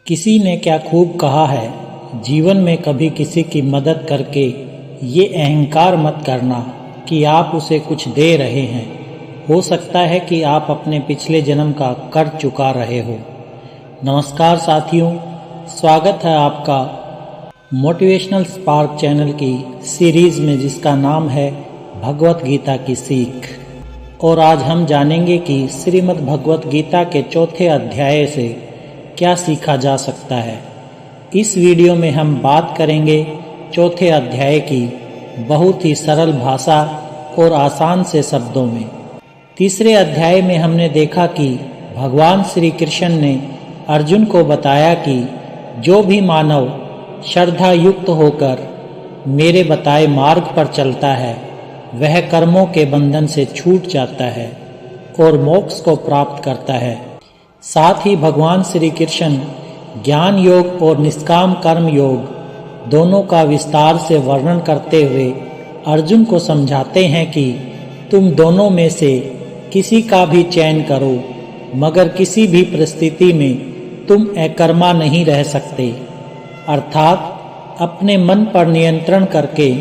किसी ने क्या खूब कहा है, जीवन में कभी किसी की मदद करके ये अहंकार मत करना कि आप उसे कुछ दे रहे हैं। हो सकता है कि आप अपने पिछले जन्म का कर्ज चुका रहे हो। नमस्कार साथियों, स्वागत है आपका मोटिवेशनल स्पार्क चैनल की सीरीज़ में जिसका नाम है भगवत गीता की सीख। और आज हम जानेंगे कि श्रीमद् भगवत गीता के चौथे अध्याय से क्या सीखा जा सकता है। इस वीडियो में हम बात करेंगे चौथे अध्याय की बहुत ही सरल भाषा और आसान से शब्दों में। तीसरे अध्याय में हमने देखा कि भगवान श्री कृष्ण ने अर्जुन को बताया कि जो भी मानव श्रद्धा युक्त होकर मेरे बताए मार्ग पर चलता है वह कर्मों के बंधन से छूट जाता है और मोक्ष को प्राप्त करता है। साथ ही भगवान श्री कृष्ण ज्ञान योग और निष्काम कर्म योग दोनों का विस्तार से वर्णन करते हुए अर्जुन को समझाते हैं कि तुम दोनों में से किसी का भी चयन करो, मगर किसी भी परिस्थिति में तुम अकर्मा नहीं रह सकते। अर्थात अपने मन पर नियंत्रण करके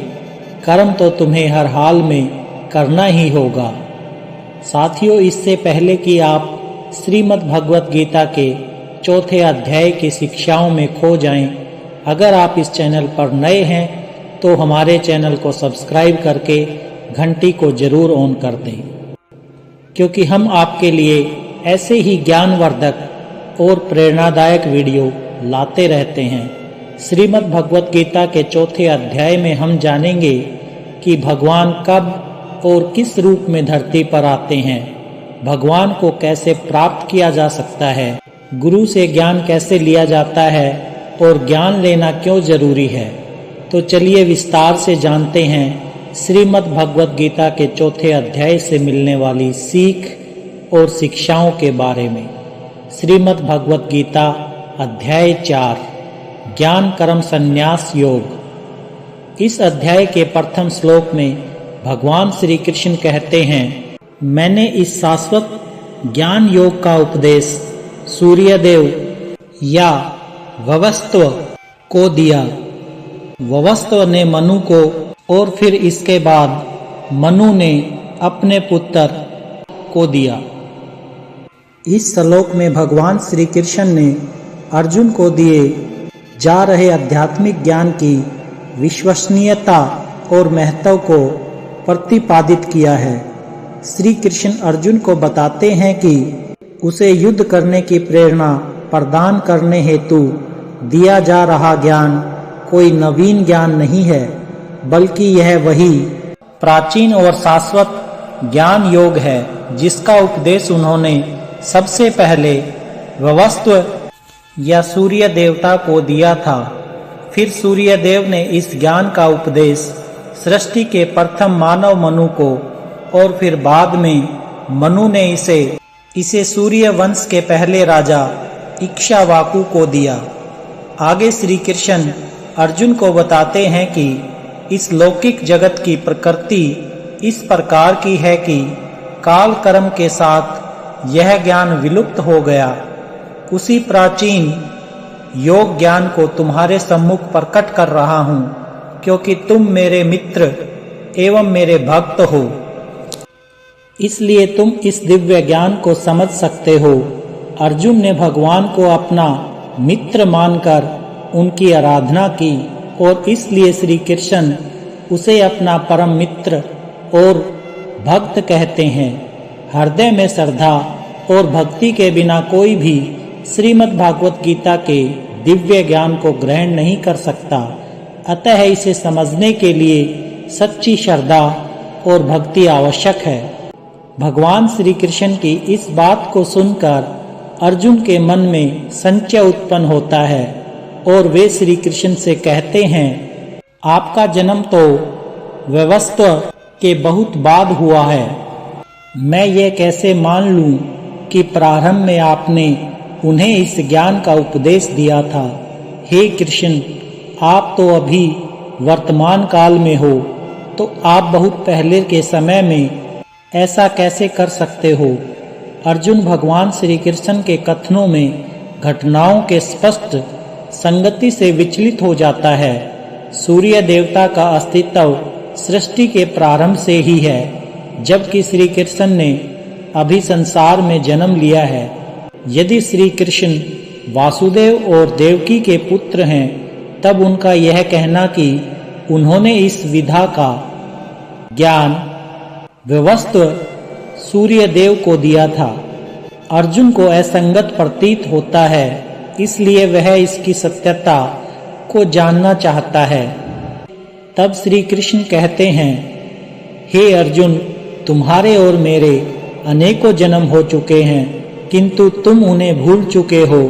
कर्म तो तुम्हें हर हाल में करना ही होगा। साथियों, इससे पहले कि आप श्रीमद् भगवत गीता के चौथे अध्याय की शिक्षाओं में खो जाएं, अगर आप इस चैनल पर नए हैं तो हमारे चैनल को सब्सक्राइब करके घंटी को जरूर ऑन कर दें, क्योंकि हम आपके लिए ऐसे ही ज्ञानवर्धक और प्रेरणादायक वीडियो लाते रहते हैं। श्रीमद् भगवत गीता के चौथे अध्याय में हम जानेंगे कि भगवान कब और किस रूप में धरती पर आते हैं, भगवान को कैसे प्राप्त किया जा सकता है, गुरु से ज्ञान कैसे लिया जाता है और ज्ञान लेना क्यों जरूरी है। तो चलिए विस्तार से जानते हैं श्रीमद् भगवत गीता के चौथे अध्याय से मिलने वाली सीख और शिक्षाओं के बारे में। श्रीमद् भगवत गीता अध्याय 4 ज्ञान कर्म संन्यास योग। इस अध्याय के प्रथम श्लोक में भगवान श्री कृष्ण कहते हैं, मैंने इस शाश्वत ज्ञान योग का उपदेश सूर्यदेव या ववस्व को दिया। ववस्व ने मनु को और फिर इसके बाद मनु ने अपने पुत्र को दिया। इस श्लोक में भगवान श्री कृष्ण ने अर्जुन को दिए जा रहे आध्यात्मिक ज्ञान की विश्वसनीयता और महत्व को प्रतिपादित किया है। श्री कृष्ण अर्जुन को बताते हैं कि उसे युद्ध करने की प्रेरणा प्रदान करने हेतु दिया जा रहा ज्ञान कोई नवीन ज्ञान नहीं है, बल्कि यह वही प्राचीन और शाश्वत ज्ञान योग है जिसका उपदेश उन्होंने सबसे पहले ववस्व या सूर्य देवता को दिया था। फिर सूर्य देव ने इस ज्ञान का उपदेश सृष्टि के प्रथम मानव मनु को और फिर बाद में मनु ने इसे सूर्य वंश के पहले राजा इक्ष्वाकु को दिया। आगे श्री कृष्ण अर्जुन को बताते हैं कि इस लौकिक जगत की प्रकृति इस प्रकार की है कि काल कर्म के साथ यह ज्ञान विलुप्त हो गया। उसी प्राचीन योग ज्ञान को तुम्हारे सम्मुख प्रकट कर रहा हूँ, क्योंकि तुम मेरे मित्र एवं मेरे भक्त हो, इसलिए तुम इस दिव्य ज्ञान को समझ सकते हो। अर्जुन ने भगवान को अपना मित्र मानकर उनकी आराधना की और इसलिए श्री कृष्ण उसे अपना परम मित्र और भक्त कहते हैं। हृदय में श्रद्धा और भक्ति के बिना कोई भी श्रीमद् भागवत गीता के दिव्य ज्ञान को ग्रहण नहीं कर सकता। अतः इसे समझने के लिए सच्ची श्रद्धा और भक्ति आवश्यक है। भगवान श्री कृष्ण की इस बात को सुनकर अर्जुन के मन में संशय उत्पन्न होता है और वे श्री कृष्ण से कहते हैं, आपका जन्म तो ववस्व के बहुत बाद हुआ है। मैं ये कैसे मान लूं कि प्रारंभ में आपने उन्हें इस ज्ञान का उपदेश दिया था। हे कृष्ण, आप तो अभी वर्तमान काल में हो, तो आप बहुत पहले के समय में ऐसा कैसे कर सकते हो। अर्जुन भगवान श्री कृष्ण के कथनों में घटनाओं के स्पष्ट संगति से विचलित हो जाता है। सूर्य देवता का अस्तित्व सृष्टि के प्रारंभ से ही है, जबकि श्री कृष्ण ने अभी संसार में जन्म लिया है। यदि श्री कृष्ण वासुदेव और देवकी के पुत्र हैं, तब उनका यह कहना कि उन्होंने इस विधा का ज्ञान विवस्त्र सूर्य देव को दिया था, अर्जुन को असंगत प्रतीत होता है, इसलिए वह इसकी सत्यता को जानना चाहता है। तब श्री कृष्ण कहते हैं, हे अर्जुन, तुम्हारे और मेरे अनेकों जन्म हो चुके हैं, किंतु तुम उन्हें भूल चुके हो,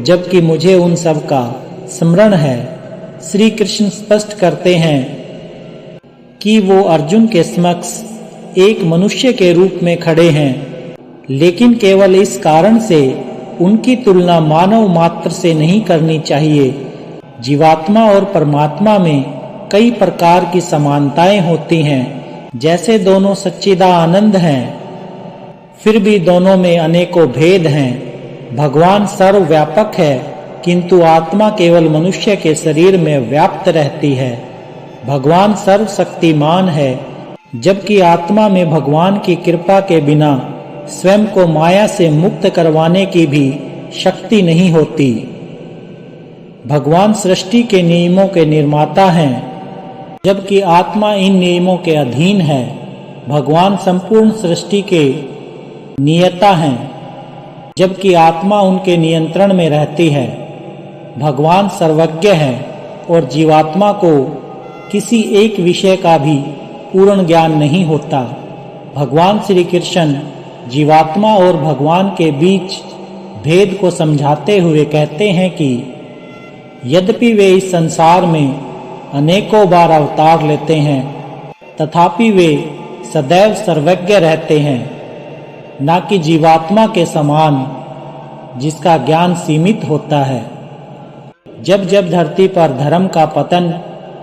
जबकि मुझे उन सब का स्मरण है। श्री कृष्ण स्पष्ट करते हैं कि वो अर्जुन के समक्ष एक मनुष्य के रूप में खड़े हैं, लेकिन केवल इस कारण से उनकी तुलना मानव मात्र से नहीं करनी चाहिए। जीवात्मा और परमात्मा में कई प्रकार की समानताएं होती हैं। जैसे दोनों सच्चिदानंद हैं, फिर भी दोनों में अनेकों भेद हैं। भगवान सर्वव्यापक है, किंतु आत्मा केवल मनुष्य के शरीर में व्याप्त रहती है। भगवान सर्वशक्तिमान है, जबकि आत्मा में भगवान की कृपा के बिना स्वयं को माया से मुक्त करवाने की भी शक्ति नहीं होती। भगवान सृष्टि के नियमों के निर्माता हैं, जबकि आत्मा इन नियमों के अधीन है। भगवान संपूर्ण सृष्टि के नियता हैं, जबकि आत्मा उनके नियंत्रण में रहती है। भगवान सर्वज्ञ है और जीवात्मा को किसी एक विषय का भी पूर्ण ज्ञान नहीं होता। भगवान श्री कृष्ण जीवात्मा और भगवान के बीच भेद को समझाते हुए कहते हैं कि यद्यपि वे इस संसार में अनेकों बार अवतार लेते हैं, तथापि वे सदैव सर्वज्ञ रहते हैं, न कि जीवात्मा के समान जिसका ज्ञान सीमित होता है। जब जब धरती पर धर्म का पतन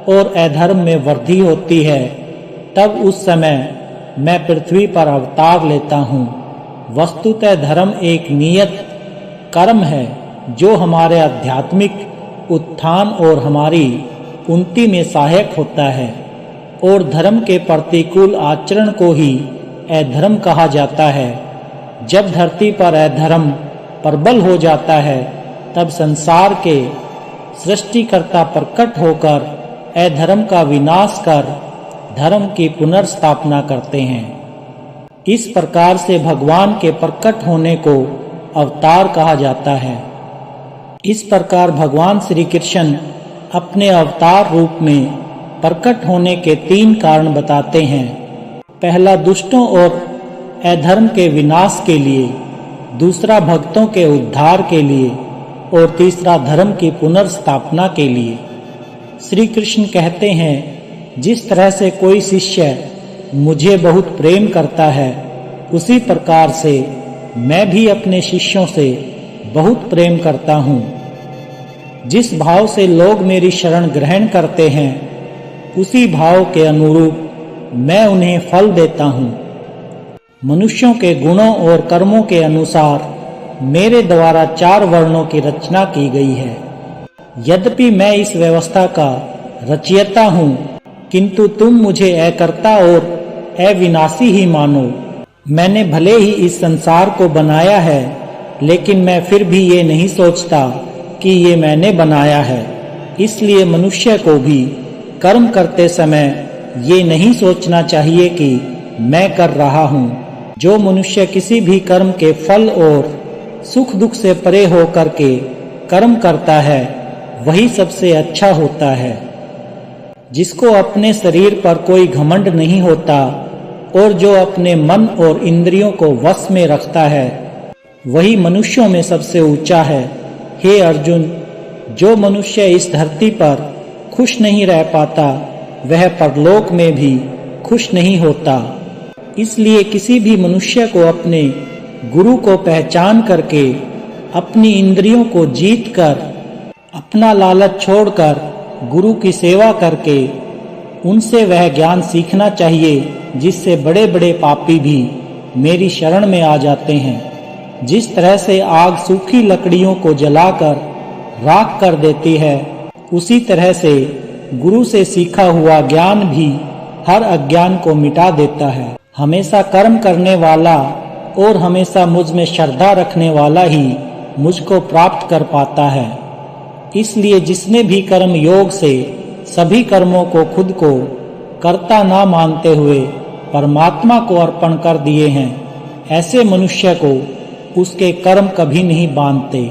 और अधर्म में वृद्धि होती है, तब उस समय मैं पृथ्वी पर अवतार लेता हूँ। वस्तुतः धर्म एक नियत कर्म है जो हमारे आध्यात्मिक उत्थान और हमारी उन्नति में सहायक होता है, और धर्म के प्रतिकूल आचरण को ही अधर्म कहा जाता है। जब धरती पर अधर्म प्रबल हो जाता है, तब संसार के सृष्टिकर्ता प्रकट होकर अधर्म का विनाश कर धर्म की पुनर्स्थापना करते हैं। इस प्रकार से भगवान के प्रकट होने को अवतार कहा जाता है। इस प्रकार भगवान श्री कृष्ण अपने अवतार रूप में प्रकट होने के 3 कारण बताते हैं। पहला, दुष्टों और अधर्म के विनाश के लिए, दूसरा भक्तों के उद्धार के लिए, और तीसरा धर्म की पुनर्स्थापना के लिए। श्री कृष्ण कहते हैं, जिस तरह से कोई शिष्य मुझे बहुत प्रेम करता है, उसी प्रकार से मैं भी अपने शिष्यों से बहुत प्रेम करता हूँ। जिस भाव से लोग मेरी शरण ग्रहण करते हैं, उसी भाव के अनुरूप मैं उन्हें फल देता हूँ। मनुष्यों के गुणों और कर्मों के अनुसार मेरे द्वारा 4 वर्णों की रचना की गई है। यद्यपि मैं इस व्यवस्था का रचयिता हूँ, किंतु तुम मुझे अकर्ता और अविनाशी ही मानो। मैंने भले ही इस संसार को बनाया है, लेकिन मैं फिर भी ये नहीं सोचता कि ये मैंने बनाया है। इसलिए मनुष्य को भी कर्म करते समय ये नहीं सोचना चाहिए कि मैं कर रहा हूँ। जो मनुष्य किसी भी कर्म के फल और सुख दुख से परे हो करके कर्म करता है, वही सबसे अच्छा होता है। जिसको अपने शरीर पर कोई घमंड नहीं होता और जो अपने मन और इंद्रियों को वश में रखता है, वही मनुष्यों में सबसे ऊंचा है। हे अर्जुन, जो मनुष्य इस धरती पर खुश नहीं रह पाता, वह परलोक में भी खुश नहीं होता। इसलिए किसी भी मनुष्य को अपने गुरु को पहचान करके, अपनी इंद्रियों को जीत कर, अपना लालच छोड़कर गुरु की सेवा करके उनसे वह ज्ञान सीखना चाहिए जिससे बड़े बड़े पापी भी मेरी शरण में आ जाते हैं। जिस तरह से आग सूखी लकड़ियों को जलाकर राख कर देती है, उसी तरह से गुरु से सीखा हुआ ज्ञान भी हर अज्ञान को मिटा देता है। हमेशा कर्म करने वाला और हमेशा मुझ में श्रद्धा रखने वाला ही मुझको प्राप्त कर पाता है। इसलिए जिसने भी कर्म योग से सभी कर्मों को खुद को कर्ता ना मानते हुए परमात्मा को अर्पण कर दिए हैं, ऐसे मनुष्य को उसके कर्म कभी नहीं बांधते।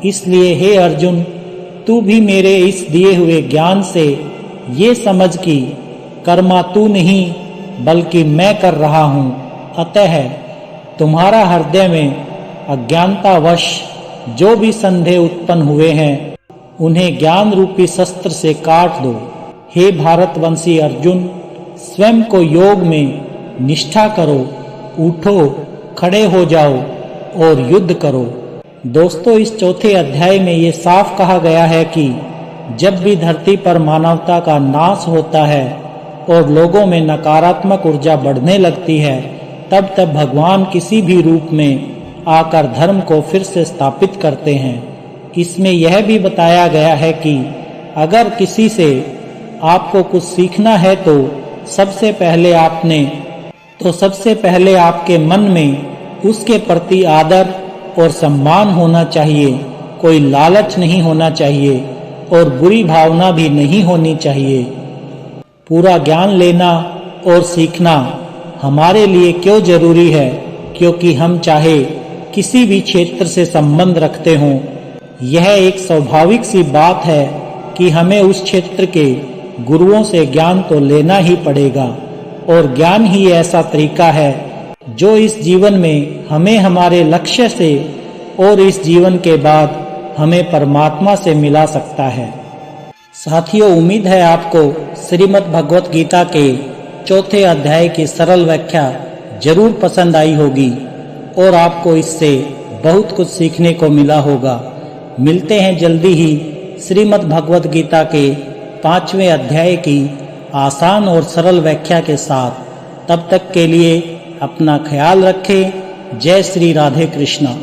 इसलिए हे अर्जुन, तू भी मेरे इस दिए हुए ज्ञान से ये समझ कि कर्मा तू नहीं बल्कि मैं कर रहा हूँ। अतः तुम्हारा हृदय में अज्ञानतावश जो भी संदेह उत्पन्न हुए हैं, उन्हें ज्ञान रूपी शस्त्र से काट दो। हे भारतवंशी अर्जुन, स्वयं को योग में निष्ठा करो, उठो, खड़े हो जाओ और युद्ध करो। दोस्तों, इस चौथे अध्याय में ये साफ कहा गया है कि जब भी धरती पर मानवता का नाश होता है और लोगों में नकारात्मक ऊर्जा बढ़ने लगती है, तब तब भगवान किसी भी रूप में आकर धर्म को फिर से स्थापित करते हैं। इसमें यह भी बताया गया है कि अगर किसी से आपको कुछ सीखना है तो सबसे पहले आपके मन में उसके प्रति आदर और सम्मान होना चाहिए। कोई लालच नहीं होना चाहिए और बुरी भावना भी नहीं होनी चाहिए। पूरा ज्ञान लेना और सीखना हमारे लिए क्यों जरूरी है? क्योंकि हम चाहे किसी भी क्षेत्र से संबंध रखते हों, यह एक स्वाभाविक सी बात है कि हमें उस क्षेत्र के गुरुओं से ज्ञान तो लेना ही पड़ेगा। और ज्ञान ही ऐसा तरीका है जो इस जीवन में हमें हमारे लक्ष्य से और इस जीवन के बाद हमें परमात्मा से मिला सकता है। साथियों, उम्मीद है आपको श्रीमद् भगवत गीता के चौथे अध्याय की सरल व्याख्या जरूर पसंद आई होगी और आपको इससे बहुत कुछ सीखने को मिला होगा। मिलते हैं जल्दी ही श्रीमद् भगवत गीता के 5वें अध्याय की आसान और सरल व्याख्या के साथ। तब तक के लिए अपना ख्याल रखें। जय श्री राधे कृष्णा।